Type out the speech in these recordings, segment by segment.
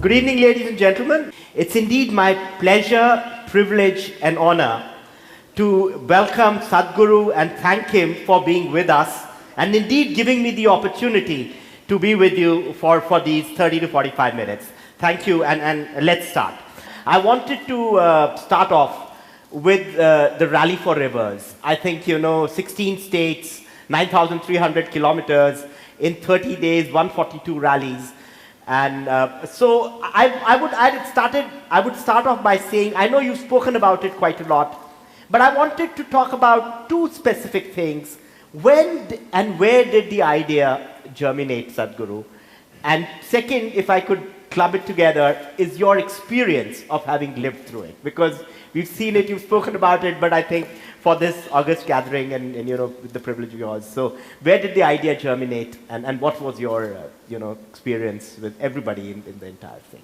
Good evening, ladies and gentlemen. It's indeed my pleasure, privilege, and honor to welcome Sadhguru and thank him for being with us and indeed giving me the opportunity to be with you for these 30 to 45 minutes. Thank you, and let's start. I wanted to start off with the Rally for Rivers. I think, 16 states, 9,300 kilometers, in 30 days, 142 rallies. And so I would start off by saying, I know you've spoken about it quite a lot, but I wanted to talk about two specific things. When and where did the idea germinate, Sadhguru? And second, if I could club it together, is your experience of having lived through it. Because we've seen it, you've spoken about it, but I think for this August gathering and with the privilege of yours. So where did the idea germinate, and what was your experience with everybody in the entire thing?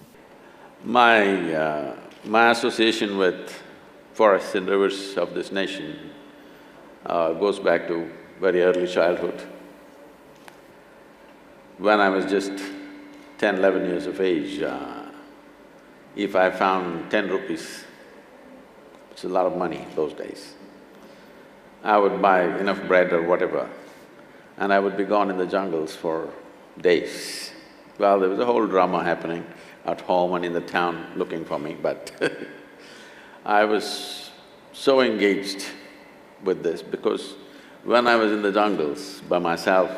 My association with forests and rivers of this nation goes back to very early childhood. When I was just 10, 11 years of age, if I found 10 rupees, it's a lot of money those days, I would buy enough bread or whatever, and I would be gone in the jungles for days. Well, there was a whole drama happening at home and in the town looking for me, but I was so engaged with this because when I was in the jungles by myself,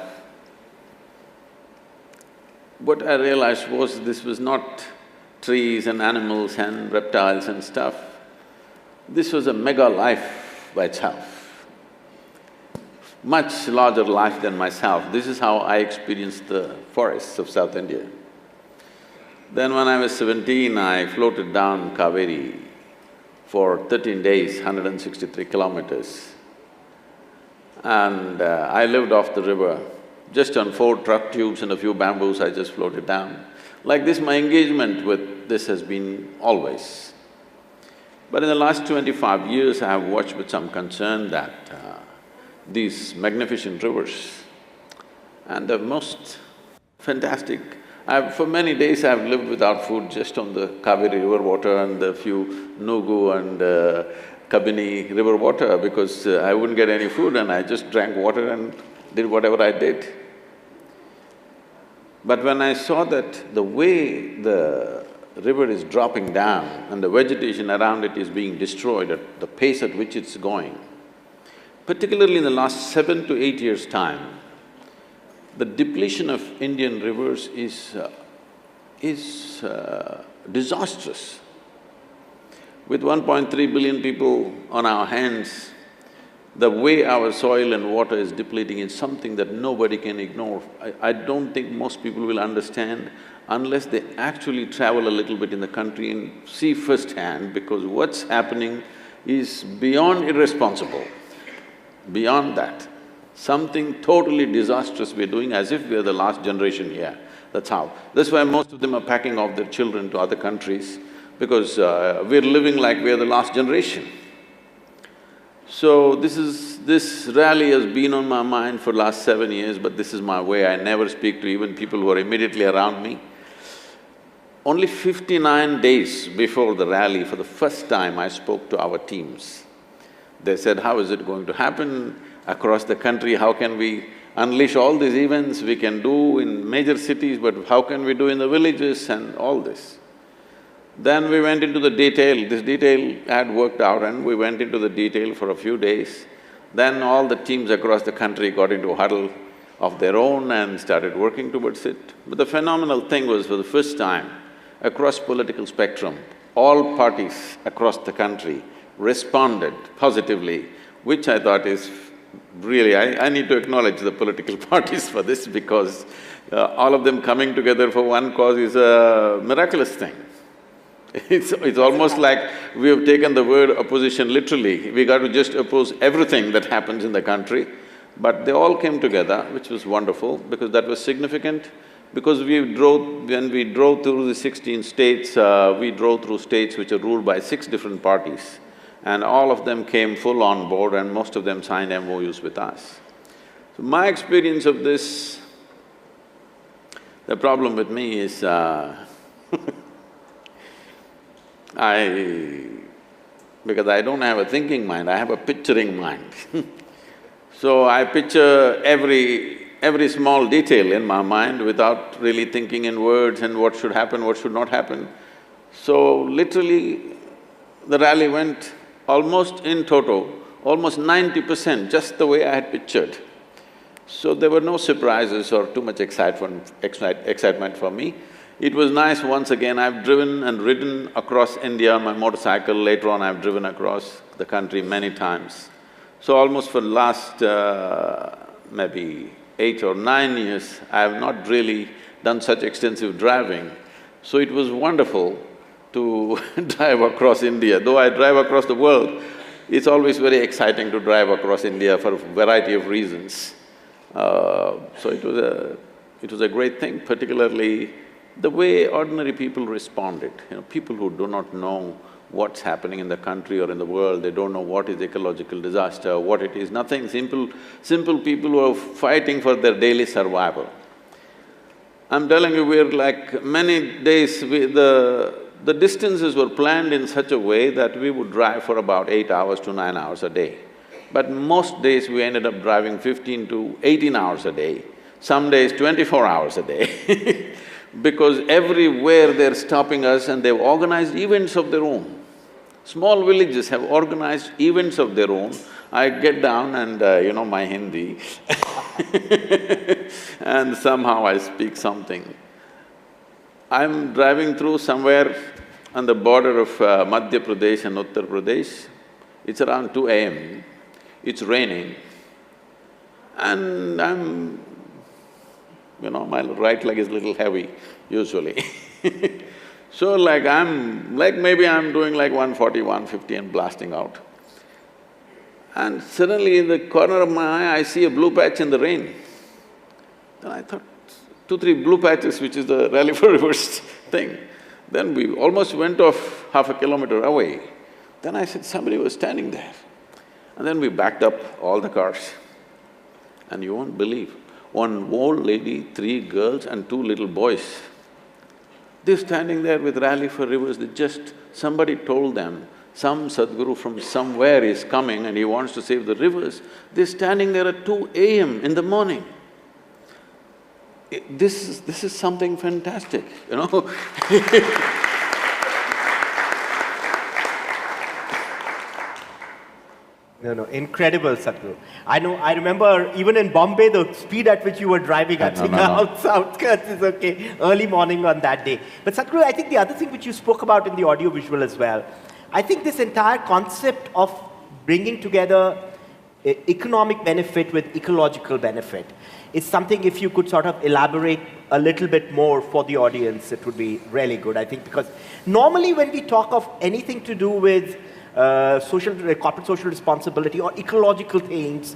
what I realized was this was not trees and animals and reptiles and stuff. This was a mega life by itself, much larger life than myself. This is how I experienced the forests of South India. Then when I was 17, I floated down Kaveri for 13 days, 163 kilometers. And I lived off the river. Just on 4 truck tubes and a few bamboos, I just floated down. Like this, my engagement with this has been always. But in the last 25 years, I have watched with some concern that these magnificent rivers and the most fantastic… for many days I've lived without food just on the Kaveri river water and a few Nugu and Kabini river water because I wouldn't get any food and I just drank water and did whatever I did. But when I saw that the way the river is dropping down and the vegetation around it is being destroyed at the pace at which it's going, particularly in the last 7 to 8 years' time, the depletion of Indian rivers is disastrous. With 1.3 billion people on our hands, the way our soil and water is depleting is something that nobody can ignore. I don't think most people will understand unless they actually travel a little bit in the country and see firsthand, because what's happening is beyond irresponsible. Beyond that, something totally disastrous we're doing as if we're the last generation here, that's how. That's why most of them are packing off their children to other countries, because we're living like we're the last generation. So this rally has been on my mind for last 7 years, but this is my way. I never speak to even people who are immediately around me. Only 59 days before the rally, for the first time, I spoke to our teams. They said, how is it going to happen across the country? How can we unleash all these events we can do in major cities, but how can we do in the villages and all this? Then we went into the detail, this detail had worked out and we went into the detail for a few days. Then all the teams across the country got into a huddle of their own and started working towards it. But the phenomenal thing was, for the first time, across political spectrum, all parties across the country responded positively, which I thought is really… I need to acknowledge the political parties for this because all of them coming together for one cause is a miraculous thing. It's almost like we have taken the word opposition literally. We got to just oppose everything that happens in the country. But they all came together, which was wonderful, because that was significant. Because when we drove through the 16 states, we drove through states which are ruled by 6 different parties. And all of them came full on board and most of them signed MOUs with us. So my experience of this, the problem with me is Because I don't have a thinking mind, I have a picturing mind. So I picture every small detail in my mind without really thinking in words and what should happen, what should not happen. So literally, the rally went almost in toto, almost 90% just the way I had pictured. So there were no surprises or too much excitement for me. It was nice once again, I've driven and ridden across India on my motorcycle, later on I've driven across the country many times. So almost for the last maybe 8 or 9 years, I have not really done such extensive driving. So it was wonderful to drive across India. Though I drive across the world, it's always very exciting to drive across India for a variety of reasons. So it was a great thing, particularly the way ordinary people responded. People who do not know what's happening in the country or in the world, they don't know what is ecological disaster, what it is, nothing, simple people who are fighting for their daily survival. I'm telling you, we're like many days, the distances were planned in such a way that we would drive for about 8 hours to 9 hours a day. But most days we ended up driving 15 to 18 hours a day, some days 24 hours a day because everywhere they're stopping us and they've organized events of their own. Small villages have organized events of their own. I get down and my Hindi and somehow I speak something. I'm driving through somewhere on the border of Madhya Pradesh and Uttar Pradesh. It's around 2 a.m., it's raining and my right leg is a little heavy usually So maybe I'm doing like 140, 150 and blasting out. And suddenly in the corner of my eye, I see a blue patch in the rain. Then I thought, 2-3 blue patches, which is the rally for reverse thing. Then we almost went off half a kilometer away. Then I said, somebody was standing there. And then we backed up all the cars. And you won't believe, one old lady, 3 girls and 2 little boys. They're standing there with Rally for Rivers, somebody told them, some Sadhguru from somewhere is coming and he wants to save the rivers. They're standing there at 2 a.m. in the morning. This is something fantastic, No, incredible, Sadhguru. I remember even in Bombay, the speed at which you were driving, I think outskirts is okay, early morning on that day. But Sadhguru, I think the other thing which you spoke about in the audio visual as well, I think this entire concept of bringing together economic benefit with ecological benefit is something, if you could sort of elaborate a little bit more for the audience, it would be really good, I think, because normally when we talk of anything to do with corporate social responsibility or ecological things,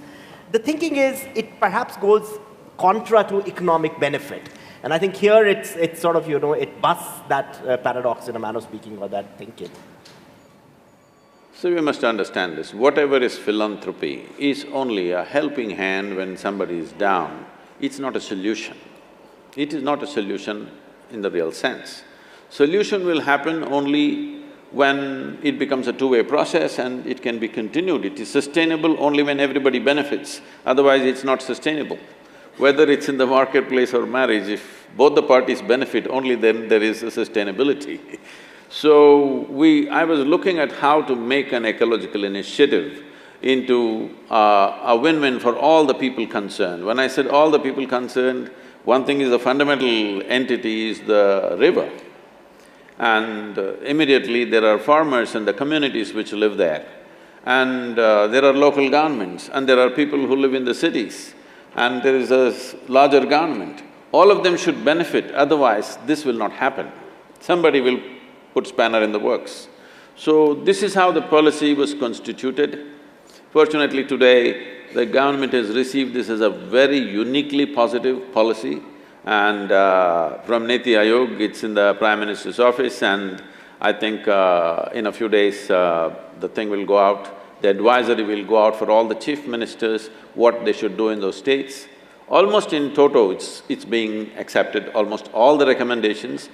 the thinking is it perhaps goes contra to economic benefit. And I think here it's sort of, it busts that paradox in a manner of speaking, or that thinking. So we must understand this, whatever is philanthropy is only a helping hand when somebody is down. It's not a solution. It is not a solution in the real sense. Solution will happen only when it becomes a two-way process and it can be continued. It is sustainable only when everybody benefits, otherwise it's not sustainable. Whether it's in the marketplace or marriage, if both the parties benefit, only then there is a sustainability. So I was looking at how to make an ecological initiative into a win-win for all the people concerned. When I said all the people concerned, one thing is the fundamental entity is the river. And immediately there are farmers and the communities which live there. And there are local governments and there are people who live in the cities. And there is a larger government. All of them should benefit, otherwise this will not happen. Somebody will put spanner in the works. So this is how the policy was constituted. Fortunately today, the government has received this as a very uniquely positive policy. And from Niti Aayog, it's in the Prime Minister's office, and I think in a few days the thing will go out. The advisory will go out for all the chief ministers, what they should do in those states. Almost in toto, it's being accepted, almost all the recommendations.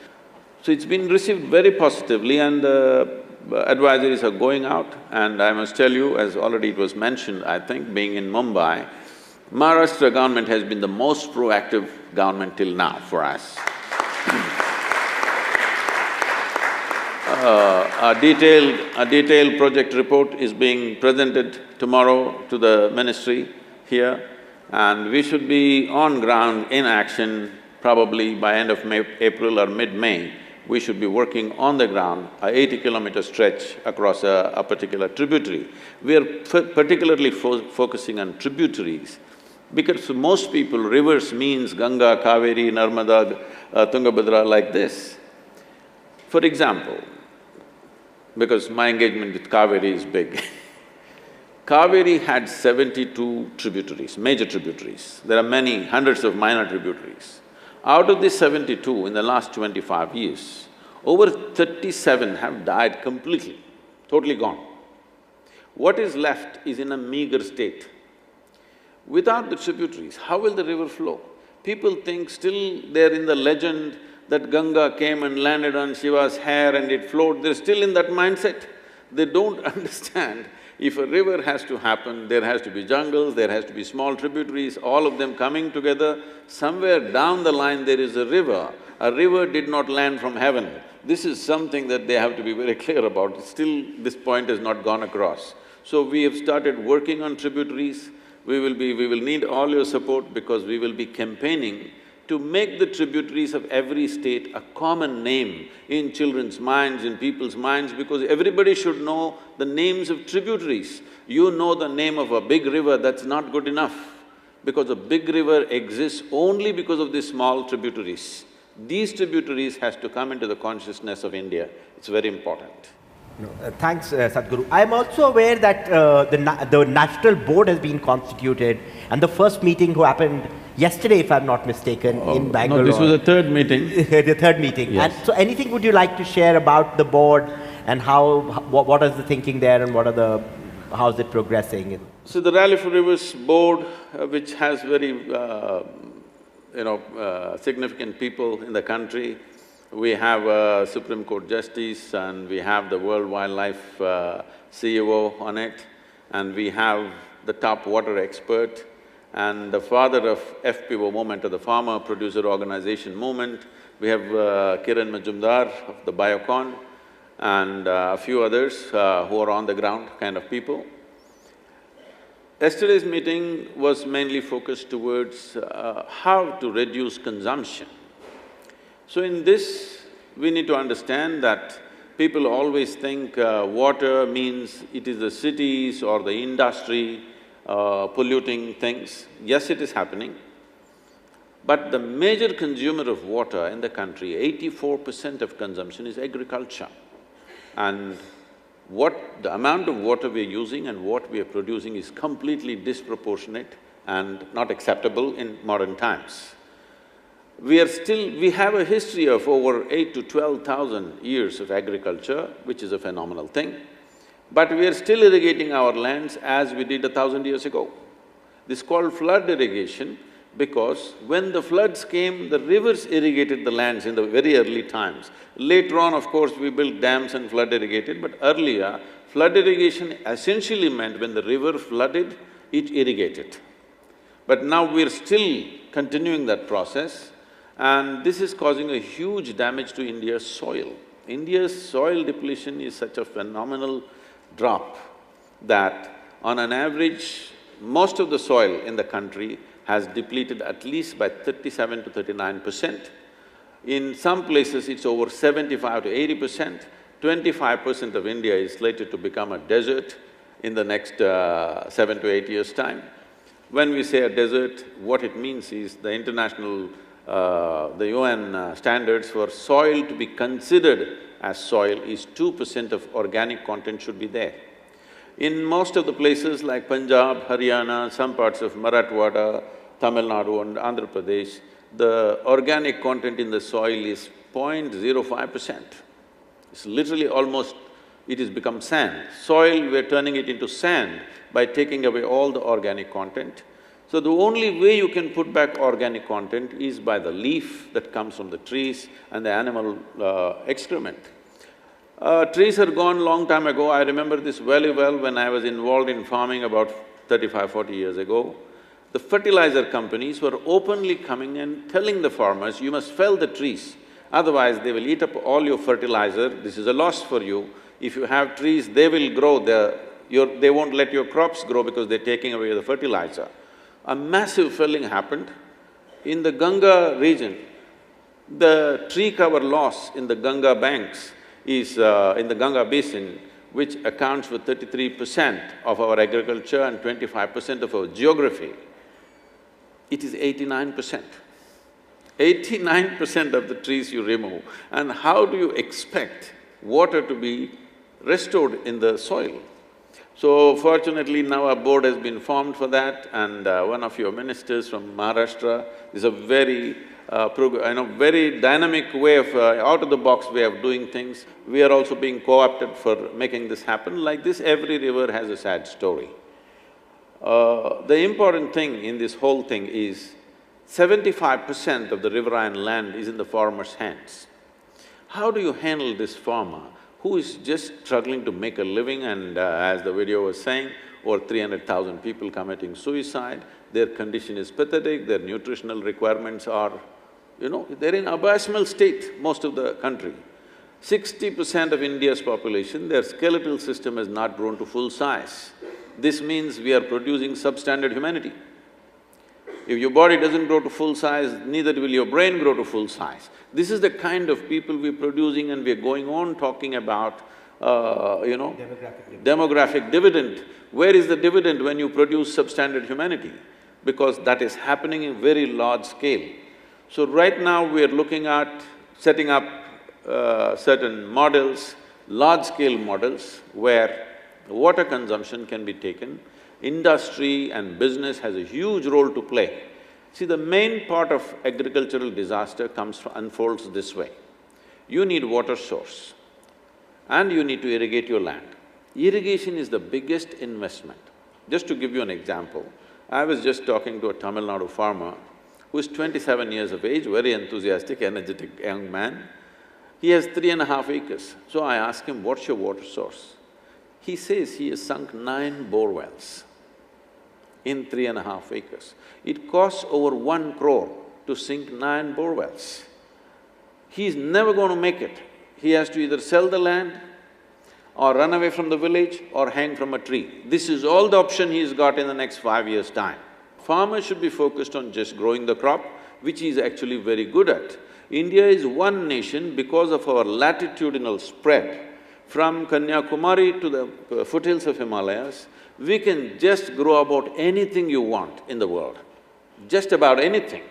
So it's been received very positively and advisories are going out. And I must tell you, as already it was mentioned, I think, being in Mumbai, Maharashtra government has been the most proactive government till now for us. A detailed project report is being presented tomorrow to the ministry here, and we should be on ground in action probably by end of April or mid-May. We should be working on the ground, a 80-kilometer stretch across a particular tributary. We are particularly focusing on tributaries because for most people, rivers means Ganga, Kaveri, Narmada, Tungabhadra like this. For example, because my engagement with Kaveri is big. Kaveri had 72 tributaries, major tributaries. There are many, hundreds of minor tributaries. Out of these 72, in the last 25 years, over 37 have died completely, totally gone. What is left is in a meager state. Without the tributaries, how will the river flow? People think still they're in the legend that Ganga came and landed on Shiva's hair and it flowed, they're still in that mindset. They don't understand, if a river has to happen, there has to be jungles, there has to be small tributaries, all of them coming together. Somewhere down the line there is a river. A river did not land from heaven. This is something that they have to be very clear about. Still, this point has not gone across. So we have started working on tributaries. We will need all your support because we will be campaigning to make the tributaries of every state a common name in children's minds, in people's minds, because everybody should know the names of tributaries. You know the name of a big river, that's not good enough, because a big river exists only because of these small tributaries. These tributaries has to come into the consciousness of India. It's very important. No, thanks, Sadhguru. I'm also aware that the national board has been constituted, and the first meeting who happened yesterday, if I'm not mistaken, in Bangalore. No, this was the third meeting. The third meeting. Yes. And so anything would you like to share about the board and what is the thinking there and how is it progressing? So the Rally for Rivers board, which has very, significant people in the country, we have a Supreme Court Justice and we have the World Wildlife CEO on it, and we have the top water expert and the father of FPO movement, or the Farmer Producer Organization movement. We have Kiran Majumdar of the Biocon and a few others who are on the ground kind of people. Yesterday's meeting was mainly focused towards how to reduce consumption. So in this, we need to understand that people always think water means it is the cities or the industry polluting things. Yes, it is happening. But the major consumer of water in the country, 84% of consumption is agriculture. And the amount of water we are using and what we are producing is completely disproportionate and not acceptable in modern times. We have a history of over 8 to 12,000 years of agriculture, which is a phenomenal thing. But we are still irrigating our lands as we did 1,000 years ago. This is called flood irrigation because when the floods came, the rivers irrigated the lands in the very early times. Later on, of course, we built dams and flood irrigated, but earlier, flood irrigation essentially meant when the river flooded, it irrigated. But now we're still continuing that process, and this is causing a huge damage to India's soil. India's soil depletion is such a phenomenal drop that on an average, most of the soil in the country has depleted at least by 37 to 39%. In some places, it's over 75 to 80%. 25% of India is slated to become a desert in the next 7 to 8 years' time. When we say a desert, what it means is the the UN standards for soil to be considered as soil is 2% of organic content should be there. In most of the places like Punjab, Haryana, some parts of Marathwada, Tamil Nadu and Andhra Pradesh, the organic content in the soil is 0.05%. It's literally it has become sand. Soil, we're turning it into sand by taking away all the organic content. So the only way you can put back organic content is by the leaf that comes from the trees and the animal excrement. Trees are gone long time ago. I remember this very well when I was involved in farming about 35–40 years ago. The fertilizer companies were openly coming and telling the farmers, you must fell the trees, otherwise they will eat up all your fertilizer, this is a loss for you. If you have trees, they will grow, they won't let your crops grow because they're taking away the fertilizer. A massive felling happened. In the Ganga region, the tree cover loss in the Ganga banks is… in the Ganga basin, which accounts for 33% of our agriculture and 25% of our geography, it is 89%. 89% of the trees you remove, and how do you expect water to be restored in the soil? So fortunately now a board has been formed for that, and one of your ministers from Maharashtra is a very very dynamic way of… out-of-the-box way of doing things. We are also being co-opted for making this happen. Like this, every river has a sad story. The important thing in this whole thing is 75% of the riverine land is in the farmer's hands. How do you handle this farmer who is just struggling to make a living and as the video was saying, over 300,000 people committing suicide, their condition is pathetic, their nutritional requirements are… they're in abysmal state, most of the country. 60% of India's population, their skeletal system has not grown to full size. This means we are producing substandard humanity. If your body doesn't grow to full size, neither will your brain grow to full size. This is the kind of people we're producing, and we're going on talking about, demographic dividend. Where is the dividend when you produce substandard humanity? Because that is happening in very large scale. So right now we are looking at setting up certain models, large-scale models, where water consumption can be taken. Industry and business has a huge role to play. See, the main part of agricultural disaster unfolds this way. You need water source and you need to irrigate your land. Irrigation is the biggest investment. Just to give you an example, I was just talking to a Tamil Nadu farmer who is 27 years of age, very enthusiastic, energetic young man. He has 3.5 acres. So I asked him, what's your water source? He says he has sunk 9 bore wells in 3.5 acres. It costs over 1 crore to sink 9 bore wells. He's never going to make it. He has to either sell the land or run away from the village or hang from a tree. This is all the option he's got in the next 5 years' time. Farmers should be focused on just growing the crop, which he is actually very good at. India is one nation because of our latitudinal spread. From Kanyakumari to the foothills of Himalayas, we can just grow about anything you want in the world, just about anything.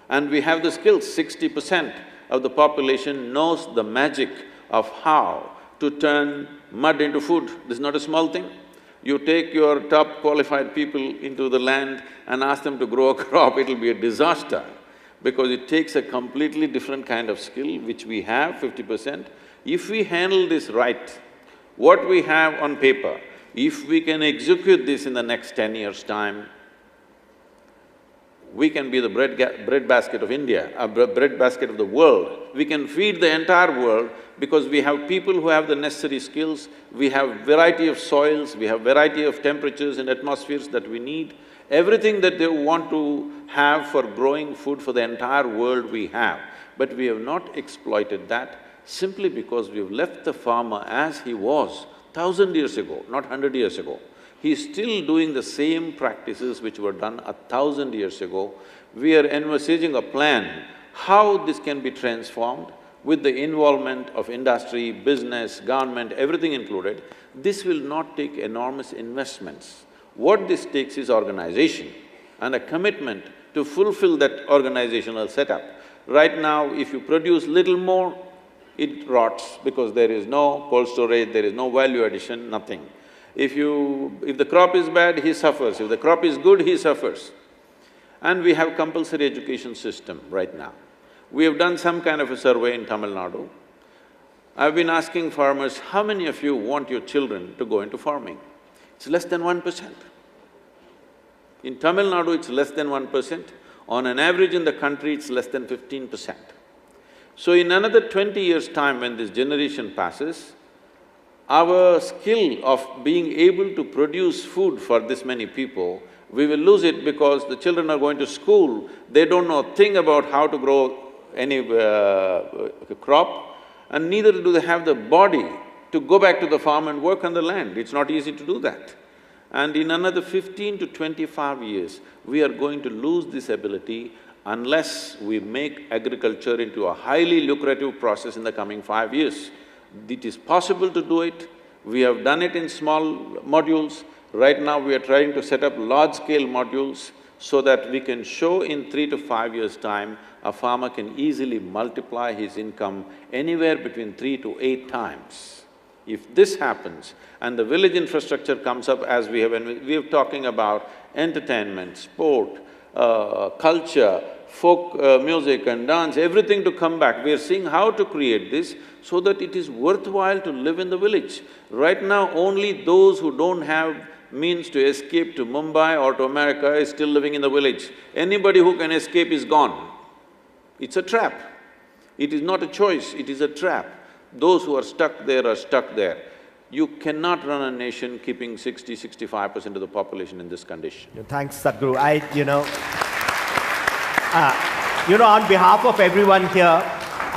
And we have the skills. 60% of the population knows the magic of how to turn mud into food. This is not a small thing. You take your top qualified people into the land and ask them to grow a crop, it'll be a disaster, because it takes a completely different kind of skill, which we have, 50%. If we handle this right, what we have on paper, if we can execute this in the next 10 years' time, we can be the bread basket of India, bread basket of the world. We can feed the entire world because we have people who have the necessary skills, we have variety of soils, we have variety of temperatures and atmospheres that we need. Everything that they want to have for growing food for the entire world we have. But we have not exploited that simply because we've left the farmer as he was 1,000 years ago, not 100 years ago. He's still doing the same practices which were done 1,000 years ago. We are envisaging a plan how this can be transformed with the involvement of industry, business, government, everything included. This will not take enormous investments. What this takes is organization and a commitment to fulfill that organizational setup. Right now, if you produce little more, it rots because there is no cold storage, there is no value addition, nothing. If the crop is bad, he suffers. If the crop is good, he suffers. And we have compulsory education system right now. We have done some kind of a survey in Tamil Nadu. I've been asking farmers, how many of you want your children to go into farming? It's less than 1%. In Tamil Nadu, it's less than 1%. On an average in the country, it's less than 15%. So in another 20 years' time, when this generation passes, our skill of being able to produce food for this many people, we will lose it because the children are going to school, they don't know a thing about how to grow any crop, and neither do they have the body to go back to the farm and work on the land. It's not easy to do that. And in another 15 to 25 years, we are going to lose this ability unless we make agriculture into a highly lucrative process in the coming 5 years. It is possible to do it. We have done it in small modules. Right now, we are trying to set up large-scale modules so that we can show in 3 to 5 years' time, a farmer can easily multiply his income anywhere between 3 to 8 times. If this happens and the village infrastructure comes up as we are talking about entertainment, sport, culture, folk music and dance, everything to come back. We are seeing how to create this so that it is worthwhile to live in the village. Right now, only those who don't have means to escape to Mumbai or to America is still living in the village. Anybody who can escape is gone. It's a trap. It is not a choice, it is a trap. Those who are stuck there are stuck there. You cannot run a nation keeping 60–65% of the population in this condition. Thanks, Sadhguru. On behalf of everyone here,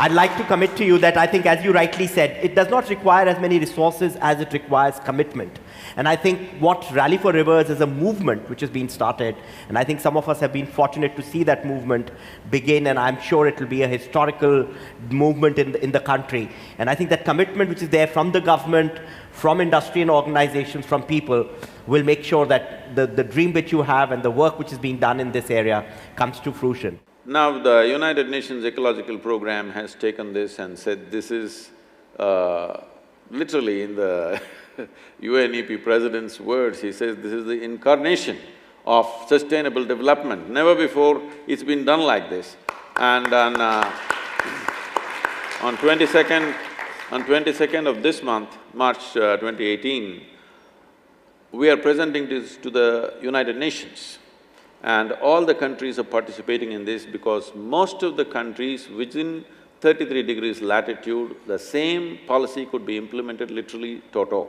I'd like to commit to you that I think, as you rightly said, it does not require as many resources as it requires commitment. And I think what Rally for Rivers is a movement which has been started, and I think some of us have been fortunate to see that movement begin, and I'm sure it will be a historical movement in the country. And I think that commitment which is there from the government, from industry and organizations, from people, will make sure that the dream which you have and the work which is being done in this area comes to fruition. Now, the United Nations Ecological Program has taken this and said this is literally in the UNEP President's words, he says this is the incarnation of sustainable development. Never before it's been done like this. And on 22nd of this month, March 2018, we are presenting this to the United Nations. And all the countries are participating in this because most of the countries within 33 degrees latitude, the same policy could be implemented literally toto,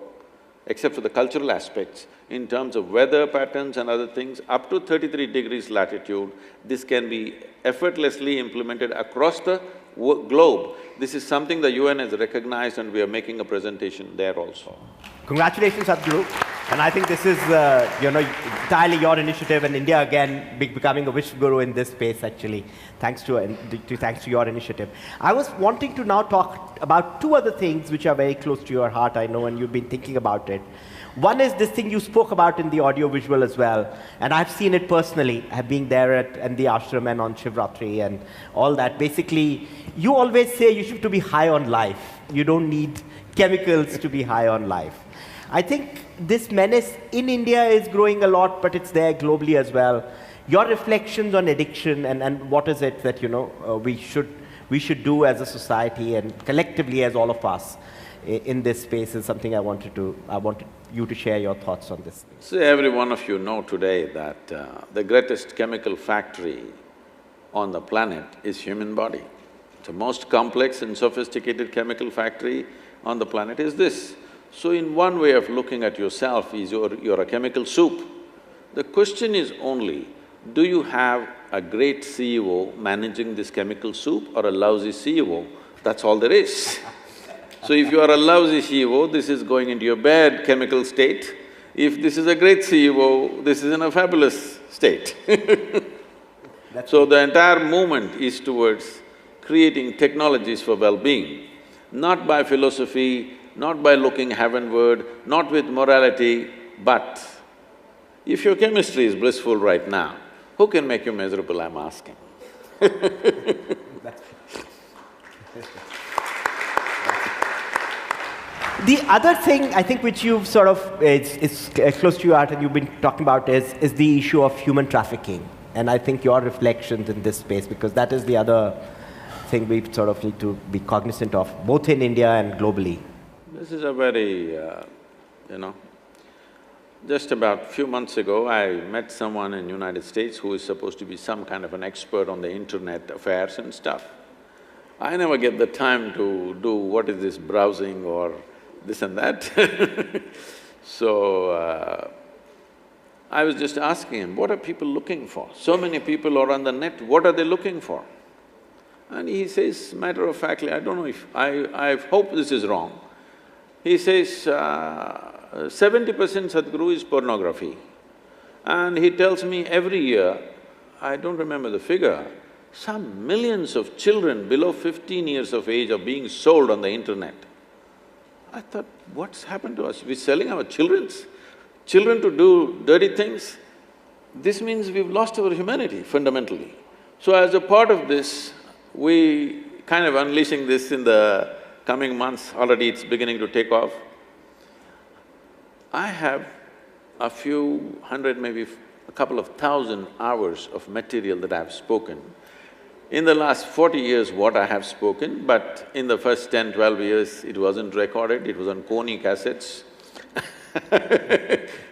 except for the cultural aspects. In terms of weather patterns and other things, up to 33 degrees latitude, this can be effortlessly implemented across the globe. This is something the UN has recognized, and we are making a presentation there also. Congratulations, Sadhguru. And I think this is, entirely your initiative, and India again becoming a Vishwaguru in this space actually, thanks to your initiative. I was wanting to now talk about two other things which are very close to your heart, I know, and you've been thinking about it. One is this thing you spoke about in the audio-visual as well, and I've seen it personally, being there at the ashram and on Shivratri and all that. Basically, you always say you should to be high on life. You don't need chemicals to be high on life. I think this menace in India is growing a lot, but it's there globally as well. Your reflections on addiction and what is it that we should do as a society and collectively as all of us in this space is something I wanted you to share your thoughts on this. So every one of you know today that the greatest chemical factory on the planet is human body. The most complex and sophisticated chemical factory on the planet is this. So in one way of looking at yourself is you're a chemical soup. The question is only, do you have a great CEO managing this chemical soup or a lousy CEO? That's all there is. So if you are a lousy CEO, this is going into your bad chemical state. If this is a great CEO, this is in a fabulous state. So the entire movement is towards creating technologies for well-being, not by philosophy, not by looking heavenward, not with morality, but if your chemistry is blissful right now, who can make you miserable, I'm asking. The other thing I think which you've sort of, is close to your heart and you've been talking about is the issue of human trafficking. And I think your reflections in this space, because that is the other thing we sort of need to be cognizant of, both in India and globally. This is a very, Just about few months ago, I met someone in United States who is supposed to be some kind of an expert on the internet affairs and stuff. I never get the time to do what is this browsing or this and that So, I was just asking him, what are people looking for? So many people are on the net, what are they looking for? And he says, matter-of-factly, I don't know if… I hope this is wrong. He says, 70% Sadhguru is pornography. And he tells me every year, I don't remember the figure, some millions of children below 15 years of age are being sold on the internet. I thought, what's happened to us? We're selling our children to do dirty things? This means we've lost our humanity fundamentally. So as a part of this, we kind of unleashing this in the coming months, already it's beginning to take off. I have a few hundred, maybe a couple of thousand hours of material that I've spoken. In the last 40 years, what I have spoken, but in the first 10, 12 years, it wasn't recorded, it was on Koni cassettes.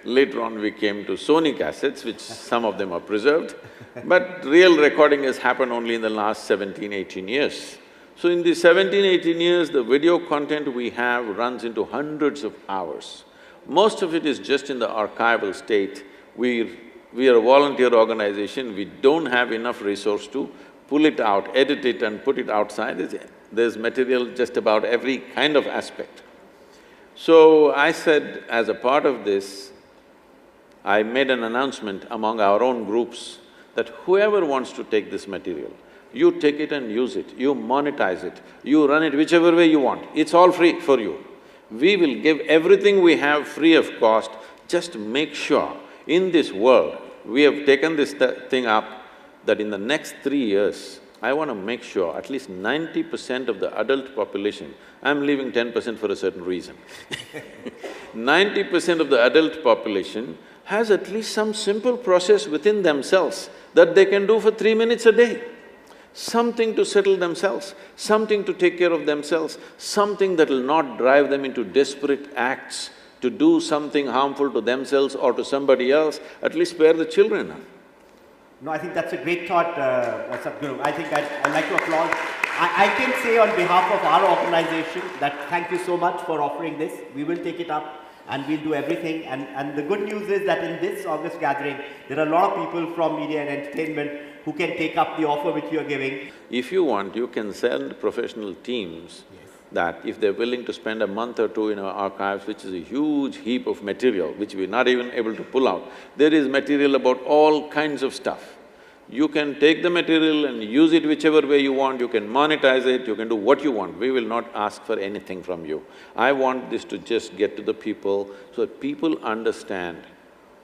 Later on, we came to Sony cassettes, which some of them are preserved, but real recording has happened only in the last 17, 18 years. So in these 17, 18 years, the video content we have runs into hundreds of hours. Most of it is just in the archival state. We are a volunteer organization, we don't have enough resource to pull it out, edit it and put it outside. There's material just about every kind of aspect. So I said, as a part of this, I made an announcement among our own groups that whoever wants to take this material, you take it and use it, you monetize it, you run it whichever way you want, it's all free for you. We will give everything we have free of cost, just make sure in this world, we have taken this thing up that in the next 3 years, I want to make sure at least 90% of the adult population, I'm leaving 10% for a certain reason 90% of the adult population has at least some simple process within themselves that they can do for 3 minutes a day. Something to settle themselves, something to take care of themselves, something that will not drive them into desperate acts to do something harmful to themselves or to somebody else, at least spare the children. No, I think that's a great thought, Sadhguru. I think I'd like to applaud. I can say on behalf of our organization that thank you so much for offering this. We will take it up and we'll do everything. And the good news is that in this August gathering, there are a lot of people from media and entertainment who can take up the offer which you are giving. If you want, you can send professional teams that if they're willing to spend a month or two in our archives, which is a huge heap of material, which we're not even able to pull out, there is material about all kinds of stuff. You can take the material and use it whichever way you want, you can monetize it, you can do what you want. We will not ask for anything from you. I want this to just get to the people so that people understand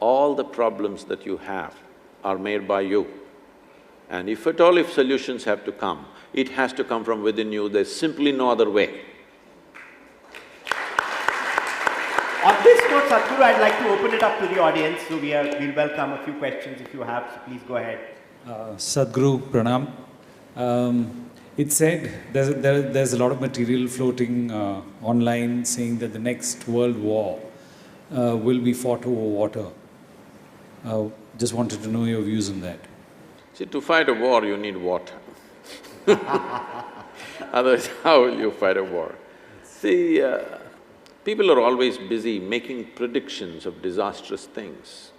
all the problems that you have are made by you. And if at all, if solutions have to come, it has to come from within you, there's simply no other way. On this note, Sadhguru, I'd like to open it up to the audience, so we'll welcome a few questions if you have, so please go ahead. Sadhguru, Pranam. It said there's a lot of material floating online saying that the next world war will be fought over water. Just wanted to know your views on that. See, to fight a war, you need water otherwise, how will you fight a war? See, people are always busy making predictions of disastrous things.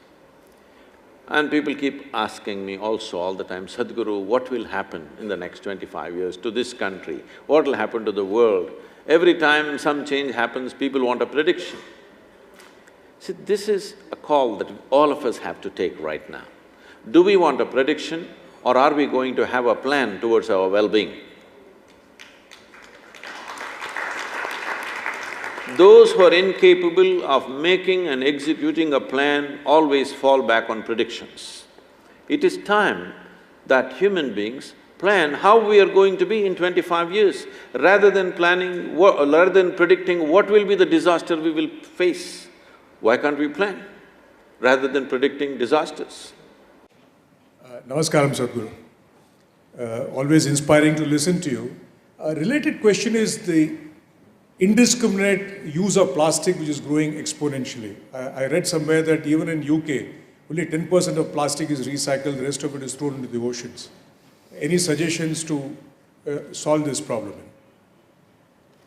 And people keep asking me also all the time, Sadhguru, what will happen in the next 25 years to this country? What will happen to the world? Every time some change happens, people want a prediction. See, this is a call that all of us have to take right now. Do we want a prediction or are we going to have a plan towards our well-being? Those who are incapable of making and executing a plan always fall back on predictions. It is time that human beings plan how we are going to be in 25 years, rather than predicting what will be the disaster we will face. Why can't we plan, rather than predicting disasters? Namaskaram, Sadhguru. Always inspiring to listen to you. A related question is indiscriminate use of plastic which is growing exponentially. I read somewhere that even in UK, only 10% of plastic is recycled, the rest of it is thrown into the oceans. Any suggestions to solve this problem?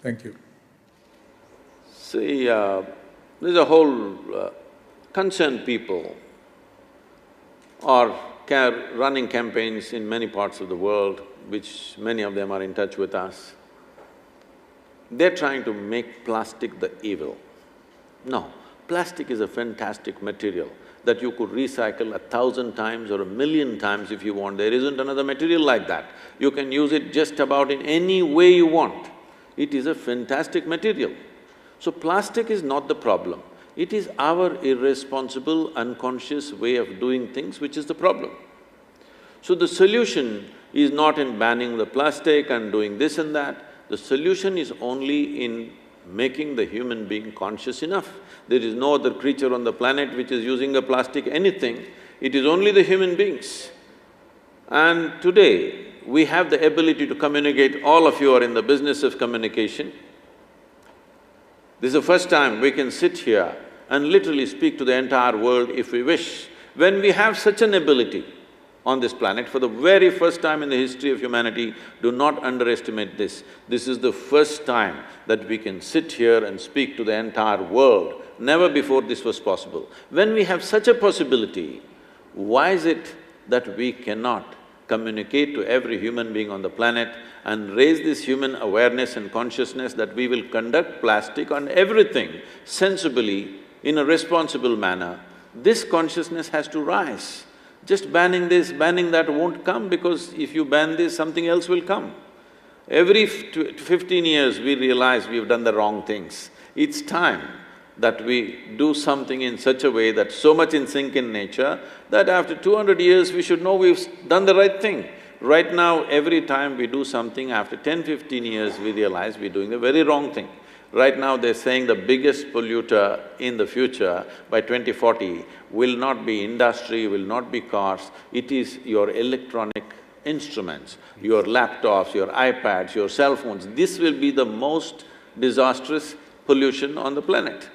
Thank you. See, there's a whole concerned people are running campaigns in many parts of the world, which many of them are in touch with us. They're trying to make plastic the evil. No, plastic is a fantastic material that you could recycle 1,000 times or 1,000,000 times if you want. There isn't another material like that. You can use it just about in any way you want. It is a fantastic material. So plastic is not the problem. It is our irresponsible, unconscious way of doing things which is the problem. So the solution is not in banning the plastic and doing this and that. The solution is only in making the human being conscious enough. There is no other creature on the planet which is using a plastic anything, it is only the human beings. And today, we have the ability to communicate, all of you are in the business of communication. This is the first time we can sit here and literally speak to the entire world if we wish. When we have such an ability on this planet, for the very first time in the history of humanity, do not underestimate this. This is the first time that we can sit here and speak to the entire world. Never before this was possible. When we have such a possibility, why is it that we cannot communicate to every human being on the planet and raise this human awareness and consciousness that we will conduct plastic on everything sensibly, in a responsible manner? This consciousness has to rise. Just banning this, banning that won't come, because if you ban this, something else will come. Every 15 years we realize we've done the wrong things. It's time that we do something in such a way that's so much in sync in nature that after 200 years we should know we've done the right thing. Right now, every time we do something, after 10-15 years we realize we're doing the very wrong thing. Right now they're saying the biggest polluter in the future by 2040 will not be industry, will not be cars, it is your electronic instruments, your laptops, your iPads, your cell phones. This will be the most disastrous pollution on the planet.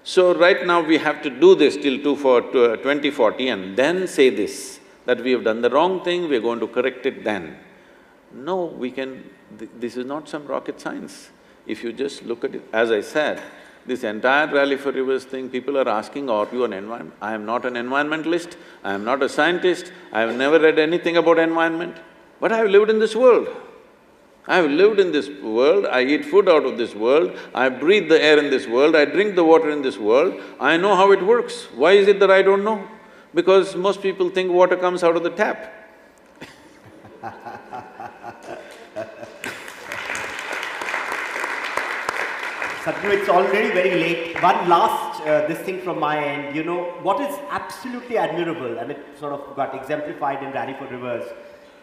So right now we have to do this till 2040 and then say this, that we have done the wrong thing, we're going to correct it then. No, we can… this is not some rocket science. If you just look at it, as I said, this entire Rally for Rivers thing, people are asking, are you an environment… I am not an environmentalist, I am not a scientist, I have never read anything about environment, but I have lived in this world. I have lived in this world, I eat food out of this world, I breathe the air in this world, I drink the water in this world, I know how it works. Why is it that I don't know? Because most people think water comes out of the tap. Sadhguru, it's already very late. One last this thing from my end, you know, what is absolutely admirable, and it sort of got exemplified in Rally for Rivers,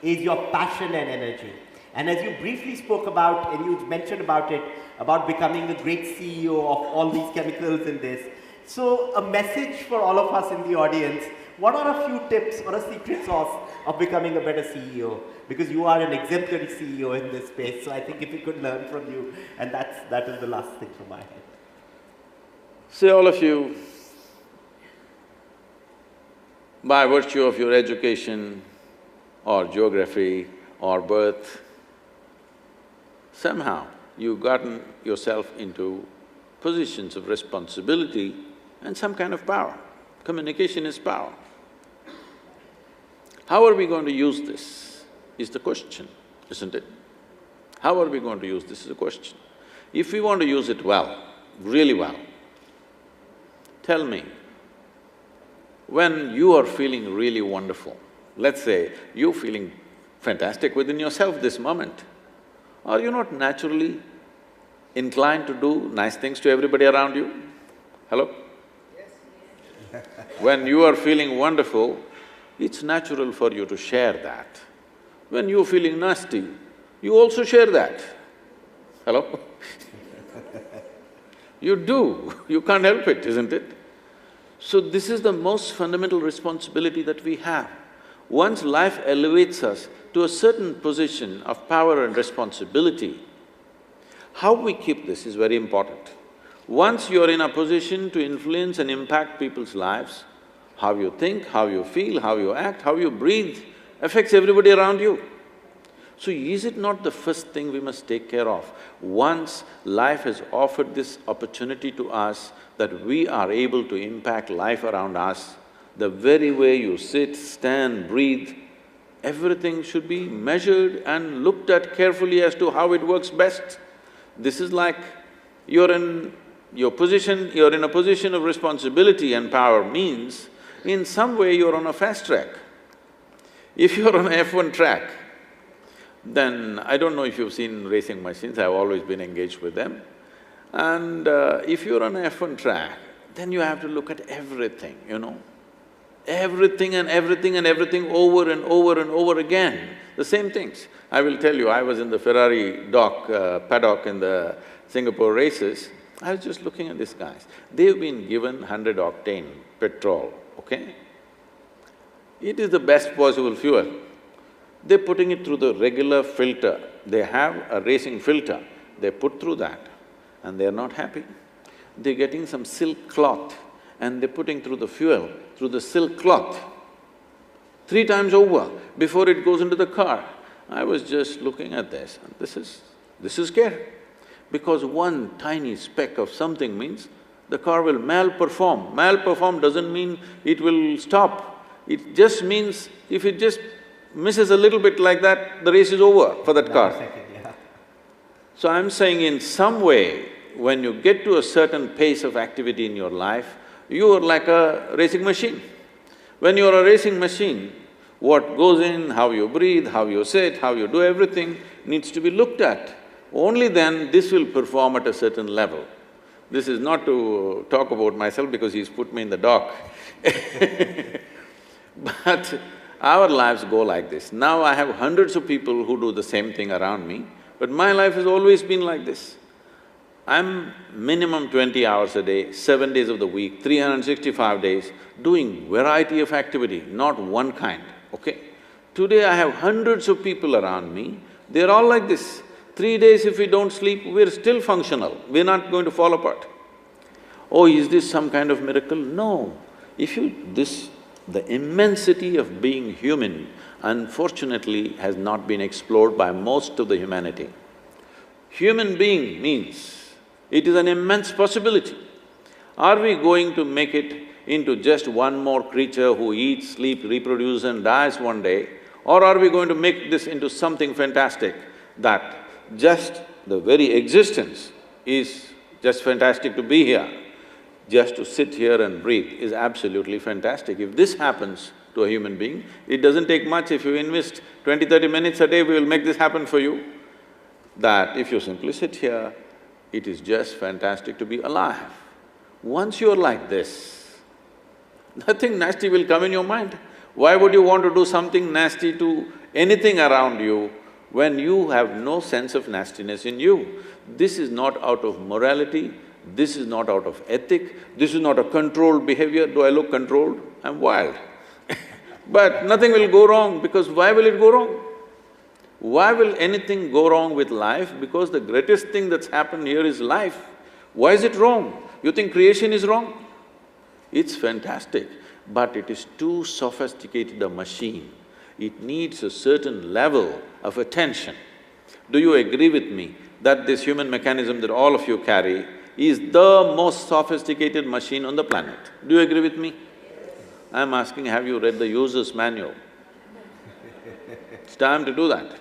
is your passion and energy. And as you briefly spoke about, and you mentioned about it, about becoming a great CEO of all these chemicals in this. So a message for all of us in the audience, what are a few tips or a secret sauce of becoming a better CEO? Because you are an exemplary CEO in this space, so I think if we could learn from you, and that is the last thing from my head. See, all of you, by virtue of your education or geography or birth, somehow you've gotten yourself into positions of responsibility and some kind of power. Communication is power. How are we going to use this is the question, isn't it? How are we going to use this is the question. If we want to use it well, really well, tell me, when you are feeling really wonderful, let's say you're feeling fantastic within yourself this moment, are you not naturally inclined to do nice things to everybody around you? Hello? Yes. When you are feeling wonderful, it's natural for you to share that. When you're feeling nasty, you also share that. Hello? You do, you can't help it, isn't it? So this is the most fundamental responsibility that we have. Once life elevates us to a certain position of power and responsibility, How we keep this is very important. Once you're in a position to influence and impact people's lives, how you think, how you feel, how you act, how you breathe affects everybody around you. So is it not the first thing we must take care of? Once life has offered this opportunity to us that we are able to impact life around us, the very way you sit, stand, breathe, everything should be measured and looked at carefully as to how it works best. This is like you're in a position of responsibility and power means in some way you're on a fast track. If you're on a F1 track, then I don't know if you've seen racing machines, I've always been engaged with them. And if you're on a F1 track, then you have to look at everything, you know. Everything and everything and everything over and over and over again, the same things. I will tell you, I was in the Ferrari paddock in the Singapore races. I was just looking at these guys. They've been given 100-octane petrol, okay? It is the best possible fuel. They're putting it through the regular filter. They have a racing filter, they put through that and they're not happy. They're getting some silk cloth and they're putting through the fuel, through the silk cloth, 3 times over before it goes into the car. I was just looking at this and this is scary. Because one tiny speck of something means the car will malperform. Malperform doesn't mean it will stop. It just means if it just misses a little bit like that, the race is over for that car. So I'm saying in some way, when you get to a certain pace of activity in your life, you are like a racing machine. When you're a racing machine, what goes in, how you breathe, how you sit, how you do everything needs to be looked at. Only then this will perform at a certain level. This is not to talk about myself because he's put me in the dock but our lives go like this. Now I have hundreds of people who do the same thing around me, but my life has always been like this. I'm minimum 20 hours a day, 7 days of the week, 365 days, doing variety of activity, not one kind, okay? Today I have hundreds of people around me, they're all like this. 3 days if we don't sleep, we're still functional, we're not going to fall apart. Oh, is this some kind of miracle? No. The immensity of being human, unfortunately, has not been explored by most of the humanity. Human being means it is an immense possibility. Are we going to make it into just one more creature who eats, sleeps, reproduces and dies one day? Or are we going to make this into something fantastic that just the very existence is just fantastic to be here? Just to sit here and breathe is absolutely fantastic. If this happens to a human being, it doesn't take much. If you invest 20-30 minutes a day, we will make this happen for you. That if you simply sit here, it is just fantastic to be alive. Once you're like this, nothing nasty will come in your mind. Why would you want to do something nasty to anything around you when you have no sense of nastiness in you? This is not out of morality, this is not out of ethic, this is not a controlled behavior. Do I look controlled? I'm wild but nothing will go wrong, because why will it go wrong? Why will anything go wrong with life? Because the greatest thing that's happened here is life. Why is it wrong? You think creation is wrong? It's fantastic, but it is too sophisticated a machine. It needs a certain level of attention. Do you agree with me that this human mechanism that all of you carry is the most sophisticated machine on the planet? Do you agree with me? I'm asking, have you read the user's manual? It's time to do that